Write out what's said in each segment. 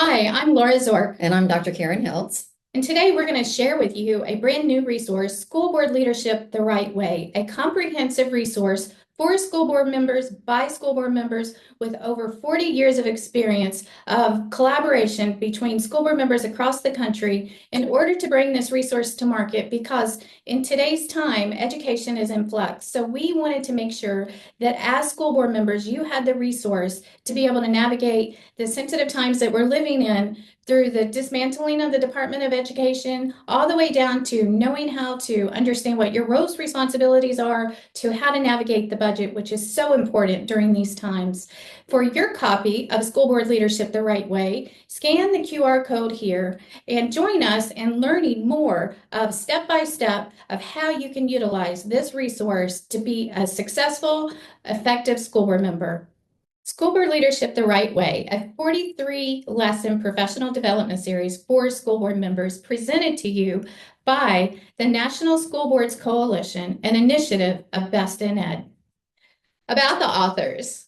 Hi, I'm Laura Zork, And I'm Dr. Karen Hiltz. and today we're going to share with you a brand new resource, School Board Leadership the Right Way, a comprehensive resource for school board members by school board members with over 40 years of experience of collaboration between school board members across the country in order to bring this resource to market, because in today's time, education is in flux. So we wanted to make sure that as school board members, you had the resource to be able to navigate the sensitive times that we're living in, through the dismantling of the Department of Education, all the way down to knowing how to understand what your roles, responsibilities are, to how to navigate the budget, which is so important during these times. For your copy of School Board Leadership the Right Way, scan the QR code here and join us in learning more of step-by-step of how you can utilize this resource to be a successful, effective school board member. School Board Leadership the Right Way, a 43-lesson professional development series for school board members, presented to you by the National School Boards Coalition, an initiative of Best in Ed. About the authors.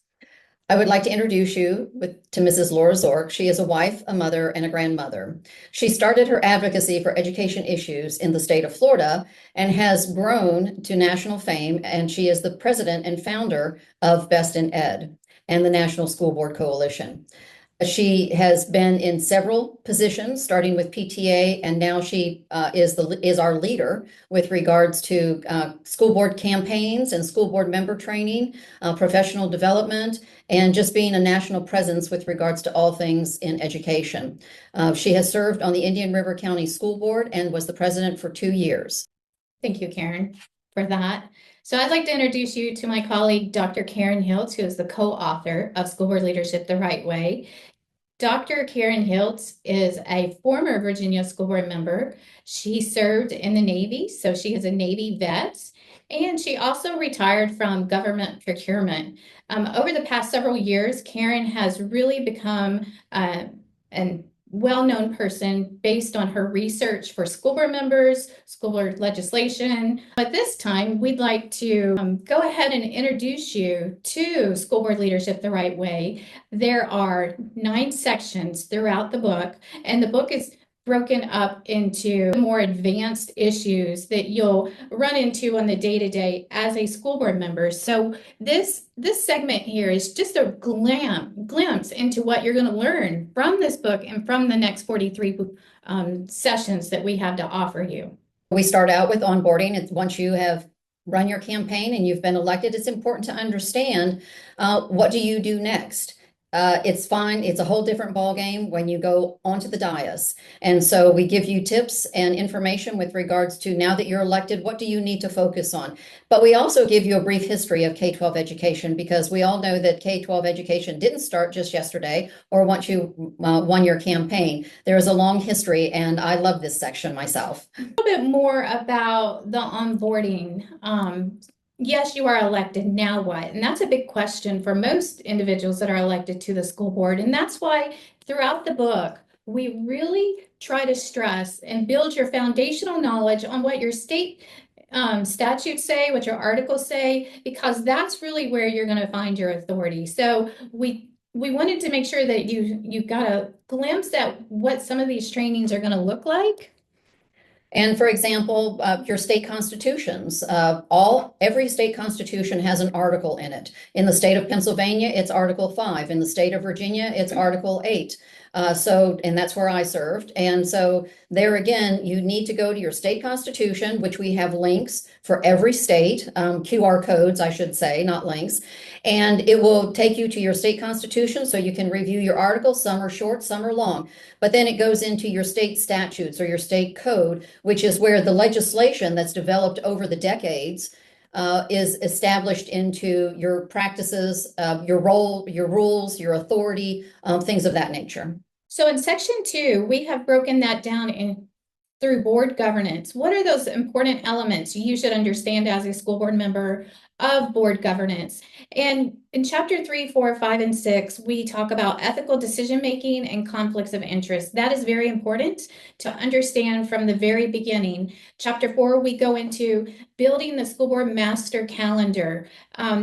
I would like to introduce you to Mrs. Laura Zork. She is a wife, a mother, and a grandmother. She started her advocacy for education issues in the state of Florida and has grown to national fame, and she is the president and founder of Best in Ed and the National School Board Coalition. She has been in several positions, starting with PTA, and now she is our leader with regards to school board campaigns and school board member training, professional development, and just being a national presence with regards to all things in education. She has served on the Indian River County School Board and was the president for 2 years. Thank you, Karen, for that. So I'd like to introduce you to my colleague, Dr. Karen Hiltz, who is the co-author of School Board Leadership the Right Way. Dr. Karen Hiltz is a former Virginia School Board member. She served in the Navy, so she is a Navy vet, and she also retired from government procurement. Over the past several years, Karen has really become an well-known person based on her research for school board members, school board legislation. At this time, we'd like to go ahead and introduce you to School Board Leadership the Right Way. There are 9 sections throughout the book, and the book is broken up into more advanced issues that you'll run into on the day-to-day as a school board member. So this segment here is just a glimpse into what you're going to learn from this book and from the next 43 sessions that we have to offer you. We start out with onboarding. It's once you have run your campaign and you've been elected, it's important to understand what do you do next. It's fine. It's a whole different ballgame when you go onto the dais. And so we give you tips and information with regards to, now that you're elected, what do you need to focus on? But we also give you a brief history of K-12 education, because we all know that K-12 education didn't start just yesterday or once you won your campaign. There is a long history, and I love this section myself. A little bit more about the onboarding. Yes, you are elected, now what? And that's a big question for most individuals that are elected to the school board. And that's why throughout the book, we really try to stress and build your foundational knowledge on what your state statutes say, what your articles say, because that's really where you're going to find your authority. So we wanted to make sure that you got a glimpse at what some of these trainings are going to look like. And for example, your state constitutions, every state constitution has an article in it. In the state of Pennsylvania, it's Article 5. In the state of Virginia, it's Article 8. And that's where I served. And so there again, you need to go to your state constitution, which we have links for every state, QR codes, I should say, not links. And it will take you to your state constitution so you can review your articles. Some are short, some are long. But then it goes into your state statutes or your state code, which is where the legislation that's developed over the decades is established into your practices, your role, your rules, your authority, things of that nature. So in section 2, we have broken that down through board governance. What are those important elements you should understand as a school board member of board governance. And in chapter 3, 4, 5, and 6, we talk about ethical decision-making and conflicts of interest. That is very important to understand from the very beginning. Chapter 4, we go into building the school board master calendar.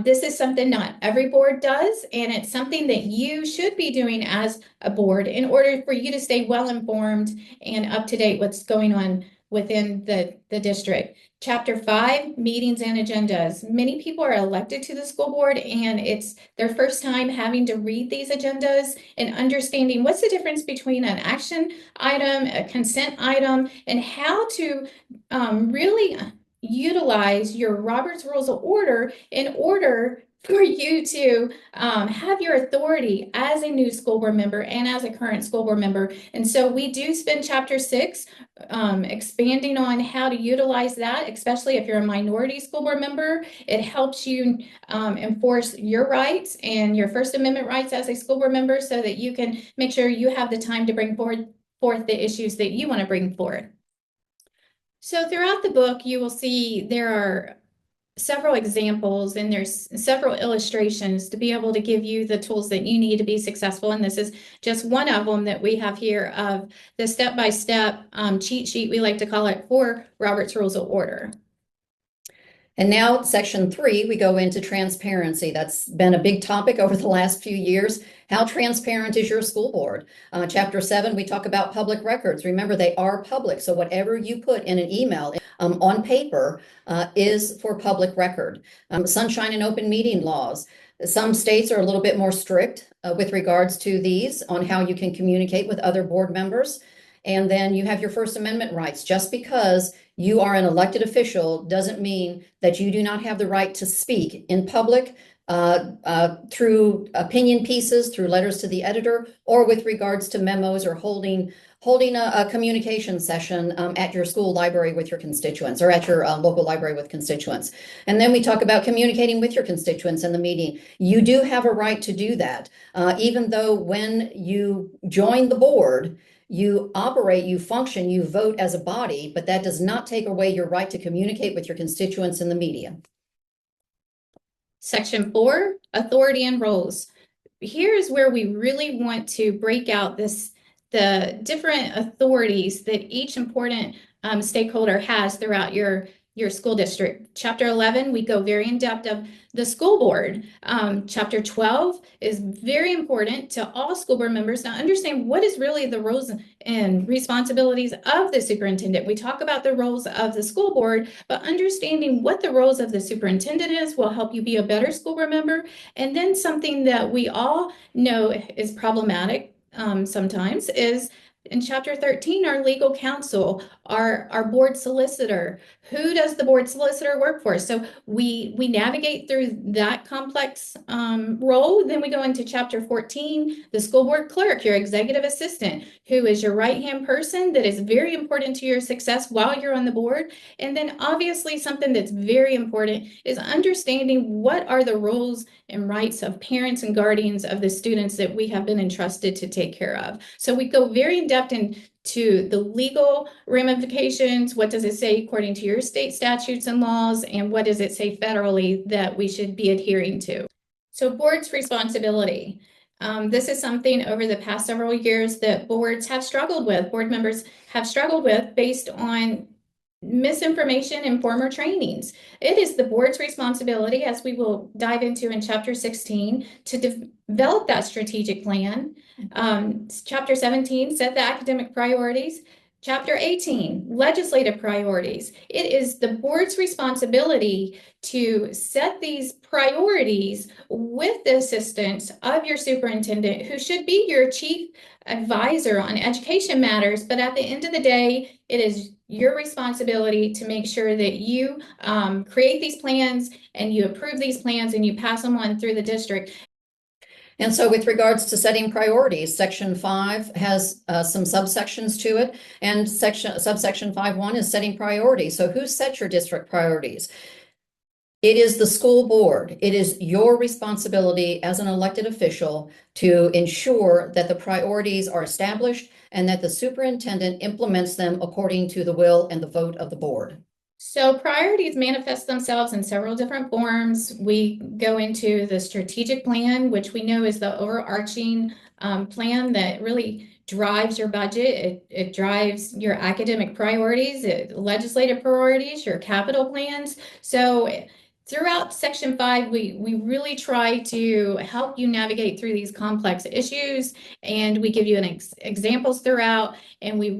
This is something not every board does, and it's something that you should be doing as a board in order for you to stay well informed and up to date what's going on within the district. Chapter 5, meetings and agendas. Many people are elected to the school board and it's their first time having to read these agendas and understanding what's the difference between an action item, a consent item, and how to really utilize your Robert's Rules of Order in order for you to have your authority as a new school board member and as a current school board member. And so we do spend chapter 6 expanding on how to utilize that, especially if you're a minority school board member. It helps you enforce your rights and your First Amendment rights as a school board member so that you can make sure you have the time to bring forth the issues that you want to bring forward. So throughout the book, you will see there are several examples and there's several illustrations to be able to give you the tools that you need to be successful. And this is just one of them that we have here of the step-by-step cheat sheet, we like to call it, for Robert's Rules of Order. And now section 3, we go into transparency. That's been a big topic over the last few years. How transparent is your school board? Chapter 7, we talk about public records. Remember, they are public. So whatever you put in an email on paper is for public record. Sunshine and open meeting laws. Some states are a little bit more strict with regards to these on how you can communicate with other board members. And then you have your First Amendment rights. Just because you are an elected official doesn't mean that you do not have the right to speak in public through opinion pieces, through letters to the editor, or with regards to memos or holding a communication session at your school library with your constituents or at your local library with constituents. And then we talk about communicating with your constituents in the meeting. You do have a right to do that, even though when you join the board, you operate, you function, you vote as a body, but that does not take away your right to communicate with your constituents in the media. Section 4, authority and roles. Here's where we really want to break out the different authorities that each important stakeholder has throughout your school district. Chapter 11, we go very in depth of the school board. Chapter 12 is very important to all school board members to understand what is really the roles and responsibilities of the superintendent. We talk about the roles of the school board, but understanding what the roles of the superintendent is will help you be a better school board member. And then something that we all know is problematic sometimes is in chapter 13, our legal counsel, our board solicitor. Who does the board solicitor work for? So we navigate through that complex role. Then we go into chapter 14, the school board clerk, your executive assistant, who is your right-hand person that is very important to your success while you're on the board. And then obviously something that's very important is understanding what are the roles and rights of parents and guardians of the students that we have been entrusted to take care of. So we go very in depth into the legal ramifications. What does it say according to your state statutes and laws? And what does it say federally that we should be adhering to? So board's responsibility. This is something over the past several years that boards have struggled with, board members have struggled with based on misinformation in former trainings. It is the board's responsibility, as we will dive into in chapter 16, to develop that strategic plan. Chapter 17, set the academic priorities. Chapter 18, legislative priorities. It is the board's responsibility to set these priorities with the assistance of your superintendent, who should be your chief advisor on education matters. But at the end of the day, it is your responsibility to make sure that you create these plans and you approve these plans and you pass them on through the district. And so with regards to setting priorities, section 5 has some subsections to it, and subsection 5.1 is setting priorities. So who sets your district priorities? It is the school board. It is your responsibility as an elected official to ensure that the priorities are established and that the superintendent implements them according to the will and the vote of the board. So priorities manifest themselves in several different forms. We go into the strategic plan, which we know is the overarching plan that really drives your budget. It drives your academic priorities, legislative priorities, your capital plans. So throughout section 5, we really try to help you navigate through these complex issues, and we give you examples throughout, and we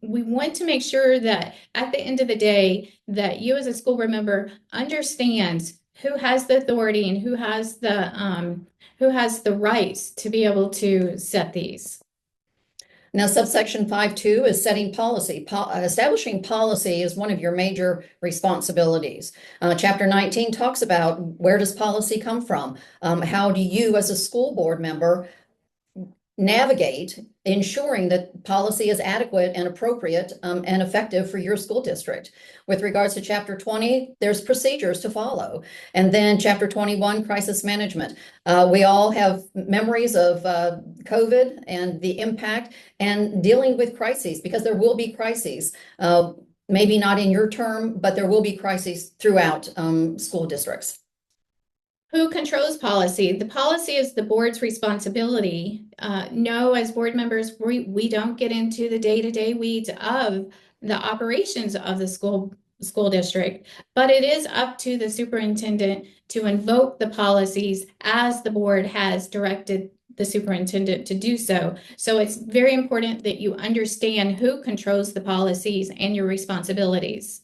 want to make sure that at the end of the day that you as a school board member understands who has the authority and who has the rights to be able to set these. Now, subsection 5.2 is setting policy. Establishing policy is one of your major responsibilities. Chapter 19 talks about where does policy come from? How do you as a school board member navigate ensuring that policy is adequate and appropriate and effective for your school district. With regards to chapter 20, there's procedures to follow. And then chapter 21, crisis management. We all have memories of COVID and the impact and dealing with crises, because there will be crises. Maybe not in your term, but there will be crises throughout school districts. Who controls policy? The policy is the board's responsibility. No, as board members, we don't get into the day-to-day weeds of the operations of the school district, but it is up to the superintendent to invoke the policies as the board has directed the superintendent to do so. So it's very important that you understand who controls the policies and your responsibilities.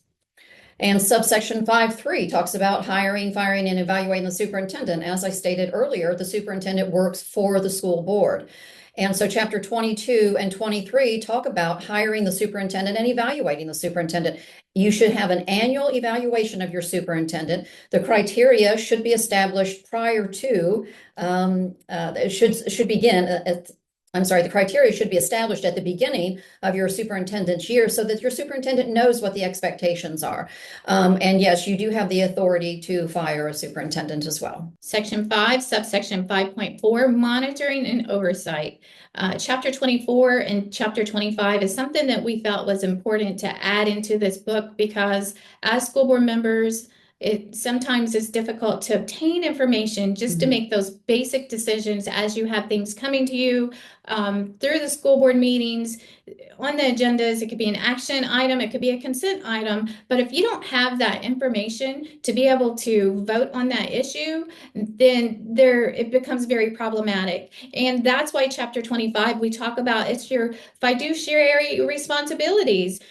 And subsection 5.3 talks about hiring, firing, and evaluating the superintendent. As I stated earlier, the superintendent works for the school board. And so chapter 22 and 23 talk about hiring the superintendent and evaluating the superintendent. You should have an annual evaluation of your superintendent. The criteria should be established prior to, the criteria should be established at the beginning of your superintendent's year so that your superintendent knows what the expectations are. And yes, you do have the authority to fire a superintendent as well. Section 5, subsection 5.4, monitoring and oversight. Chapter 24 and chapter 25 is something that we felt was important to add into this book, because as school board members, it sometimes is difficult to obtain information just to make those basic decisions as you have things coming to you through the school board meetings. On the agendas, it could be an action item, it could be a consent item, but if you don't have that information to be able to vote on that issue, then it becomes very problematic. And that's why chapter 25, we talk about it's your fiduciary responsibilities.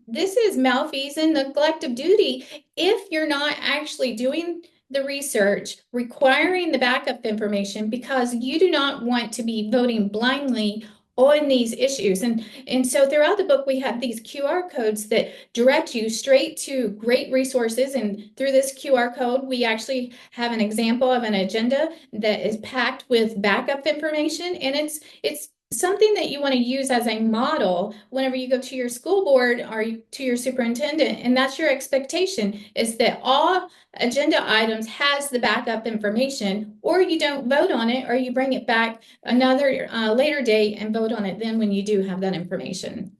This is malfeasance, neglect of duty if you're not actually doing the research, requiring the backup information, because you do not want to be voting blindly on these issues. And so throughout the book, we have these QR codes that direct you straight to great resources. And through this QR code, we actually have an example of an agenda that is packed with backup information. And it's something that you want to use as a model whenever you go to your school board or to your superintendent. And that's your expectation, is that all agenda items has the backup information, or you don't vote on it, or you bring it back another later date and vote on it then when you do have that information.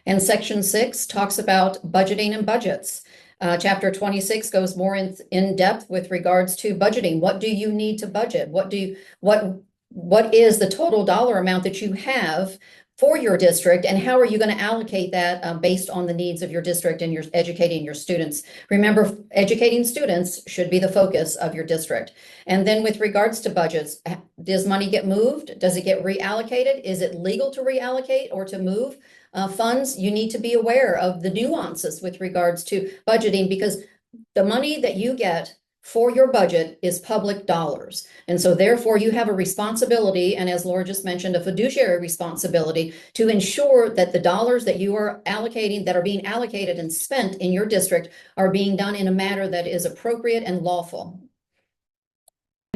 And section 6 talks about budgeting and budgets. Chapter 26 goes more in depth with regards to budgeting. What do you need to budget? What is the total dollar amount that you have for your district, and how are you going to allocate that based on the needs of your district and you're educating your students? Remember, educating students should be the focus of your district. And then with regards to budgets, does money get moved? Does it get reallocated? Is it legal to reallocate or to move funds? You need to be aware of the nuances with regards to budgeting, because the money that you get for your budget is public dollars. And so therefore you have a responsibility, and as Laura just mentioned, a fiduciary responsibility to ensure that the dollars that you are allocating, that are being allocated and spent in your district, are being done in a manner that is appropriate and lawful.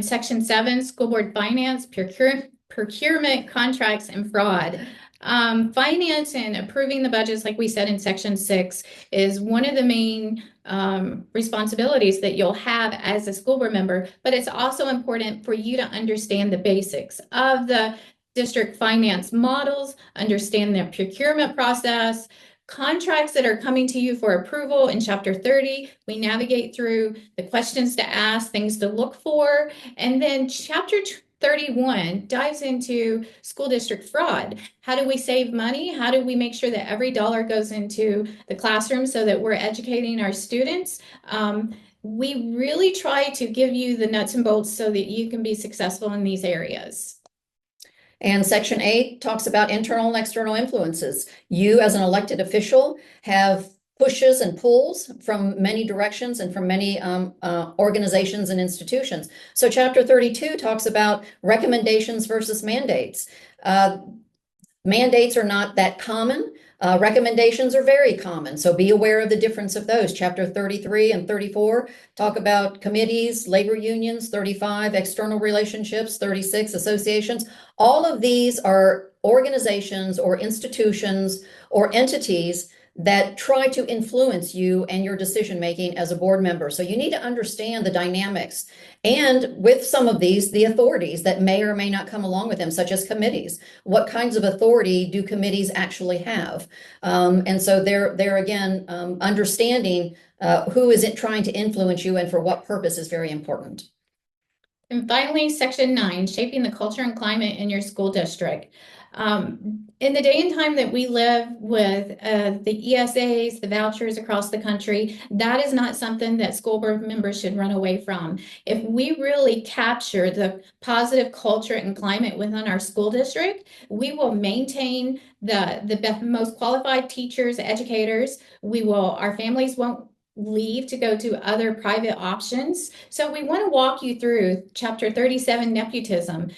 Section 7, school board finance, procurement, contracts, and fraud. Finance and approving the budgets, like we said in section 6, is one of the main responsibilities that you'll have as a school board member, but it's also important for you to understand the basics of the district finance models, understand the procurement process, Contracts that are coming to you for approval in Chapter 30, we navigate through the questions to ask, things to look for. And then Chapter 31 dives into school district fraud. How do we save money? How do we make sure that every dollar goes into the classroom so that we're educating our students? We really try to give you the nuts and bolts so that you can be successful in these areas. And Section 8 talks about internal and external influences. You, as an elected official, have pushes and pulls from many directions and from many organizations and institutions. So Chapter 32 talks about recommendations versus mandates. Mandates are not that common. Recommendations are very common, so be aware of the difference of those. Chapter 33 and 34 talk about committees, labor unions, 35, external relationships, 36, associations. All of these are organizations or institutions or entities that try to influence you and your decision-making as a board member. So you need to understand the dynamics. And with some of these, the authorities that may or may not come along with them, such as committees. What kinds of authority do committees actually have? And so they're again, understanding who is it trying to influence you and for what purpose is very important. And finally, Section 9, shaping the culture and climate in your school district. In the day and time that we live with the ESAs, the vouchers across the country, that is not something that school board members should run away from. If we really capture the positive culture and climate within our school district, we will maintain the most qualified teachers, educators. Our families won't leave to go to other private options. So we want to walk you through Chapter 37, nepotism.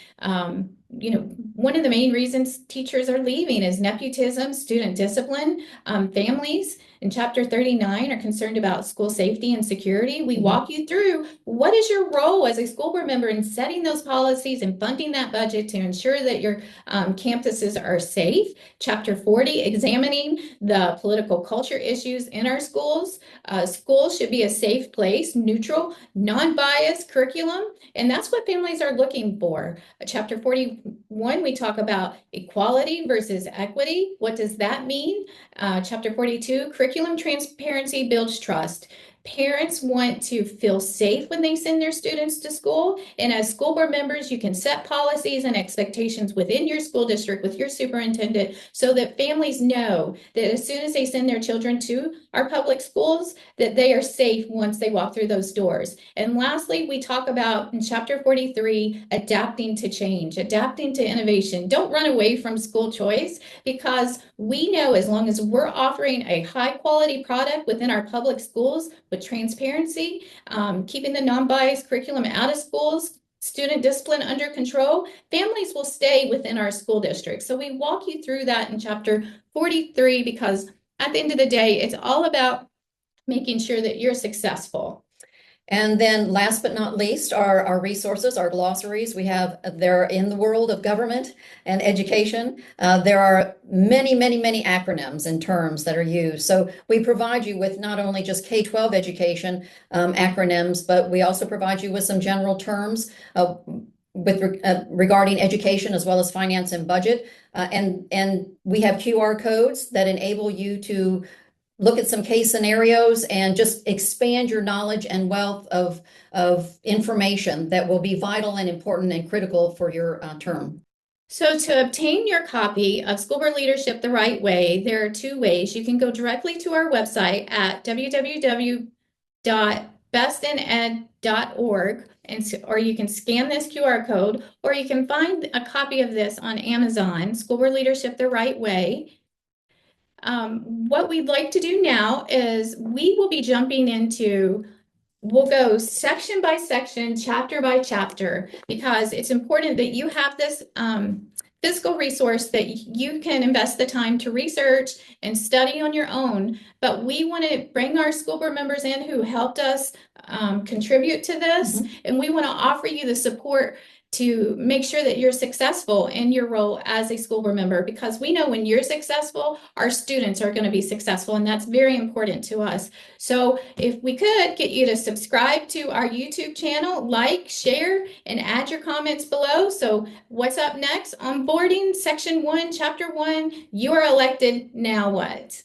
One of the main reasons teachers are leaving is nepotism, student discipline. Families in Chapter 39 are concerned about school safety and security. We walk you through what is your role as a school board member in setting those policies and funding that budget to ensure that your campuses are safe. Chapter 40, examining the political culture issues in our schools. Schools should be a safe place, neutral, non-biased curriculum, and that's what families are looking for. Chapter 41, we talk about equality versus equity. What does that mean? Chapter 42, curriculum transparency builds trust. Parents want to feel safe when they send their students to school. And as school board members, you can set policies and expectations within your school district with your superintendent so that families know that as soon as they send their children to our public schools, that they are safe once they walk through those doors. And lastly, we talk about in Chapter 43, adapting to change, adapting to innovation. Don't run away from school choice, because we know as long as we're offering a high quality product within our public schools with transparency, keeping the non-biased curriculum out of schools, student discipline under control, families will stay within our school district. So we walk you through that in Chapter 43, because at the end of the day, it's all about making sure that you're successful. And then last but not least are our resources, our glossaries. They're in the world of government and education. There are many, many, many acronyms and terms that are used. So we provide you with not only just K-12 education acronyms, but we also provide you with some general terms regarding education as well as finance and budget. And we have QR codes that enable you to look at some case scenarios and just expand your knowledge and wealth of information that will be vital and important and critical for your term. So to obtain your copy of School Board Leadership the Right Way, there are two ways. You can go directly to our website at www.bestined.org, or you can scan this QR code, or you can find a copy of this on Amazon, School Board Leadership the Right Way. What we'd like to do now is we will be jumping into, we'll go section by section, chapter by chapter, because it's important that you have this physical resource that you can invest the time to research and study on your own. But we want to bring our school board members in who helped us contribute to this, and we want to offer you the support to make sure that you're successful in your role as a school board member, because we know when you're successful, our students are going to be successful, and that's very important to us. So if we could get you to subscribe to our YouTube channel, like, share, and add your comments below. So what's up next? Onboarding, Section 1, Chapter 1, you are elected, now what?